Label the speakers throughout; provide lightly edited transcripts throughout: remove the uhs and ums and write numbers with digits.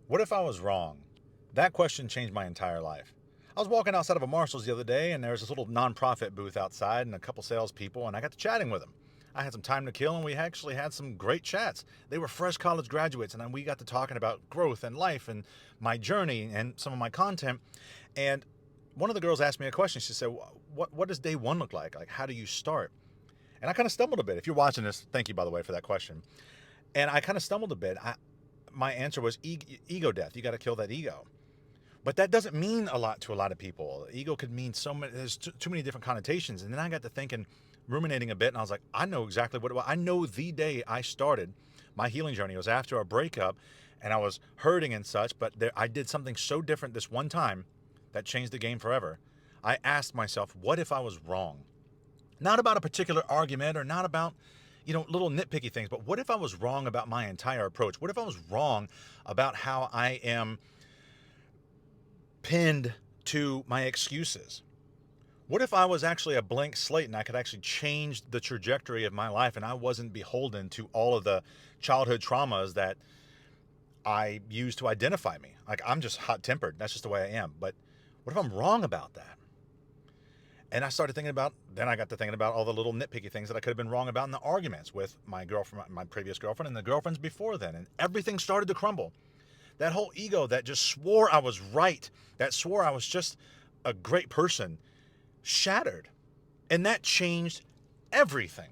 Speaker 1: What if I was wrong? That question changed my entire life. I was walking outside of a Marshall's the other day, and there was this little nonprofit booth outside and a couple salespeople, and I got to chatting with them. I had some time to kill, and we actually had some great chats. They were fresh college graduates, and then we got to talking about growth and life and my journey and some of my content. And one of the girls asked me a question. She said, what does day one look like? Like, how do you start? And I kind of stumbled a bit. If you're watching this, thank you, by the way, for that question. And I kind of stumbled a bit. My answer was ego death. You got to kill that ego. But that doesn't mean a lot to a lot of people. Ego could mean so many, there's too many different connotations. And then I got to thinking, ruminating a bit, and I was like, I know exactly what it was. I know the day I started my healing journey. It was after a breakup, and I was hurting and such, but I did something so different this one time that changed the game forever. I asked myself, what if I was wrong? Not about a particular argument or not about, little nitpicky things, but what if I was wrong about my entire approach? What if I was wrong about how I am pinned to my excuses? What if I was actually a blank slate and I could actually change the trajectory of my life and I wasn't beholden to all of the childhood traumas that I use to identify me? Like, I'm just hot tempered. That's just the way I am. But what if I'm wrong about that? And I started thinking about, then I got to thinking about all the little nitpicky things that I could have been wrong about in the arguments with my girlfriend, my previous girlfriend, and the girlfriends before then. And everything started to crumble. That whole ego that just swore I was right, that swore I was just a great person, shattered. And that changed everything.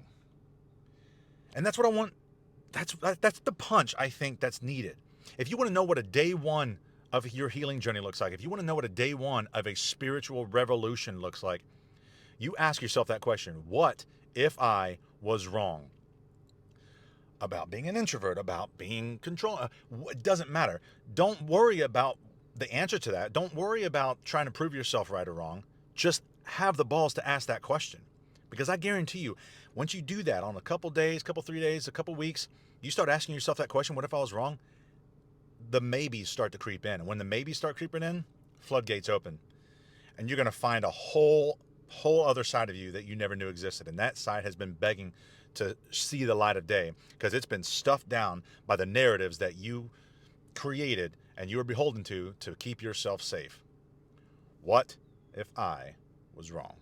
Speaker 1: And that's what I want. That's the punch I think that's needed. If you want to know what a day one of your healing journey looks like, if you want to know what a day one of a spiritual revolution looks like, you ask yourself that question. What if I was wrong? About being an introvert, about being control. It doesn't matter. Don't worry about the answer to that. Don't worry about trying to prove yourself right or wrong. Just have the balls to ask that question. Because I guarantee you, once you do that on a couple days, couple 3 days, a couple weeks, you start asking yourself that question, what if I was wrong? The maybes start to creep in. And when the maybes start creeping in, floodgates open. And you're going to find a whole other side of you that you never knew existed. And that side has been begging to see the light of day because it's been stuffed down by the narratives that you created and you are beholden to keep yourself safe. What if I was wrong?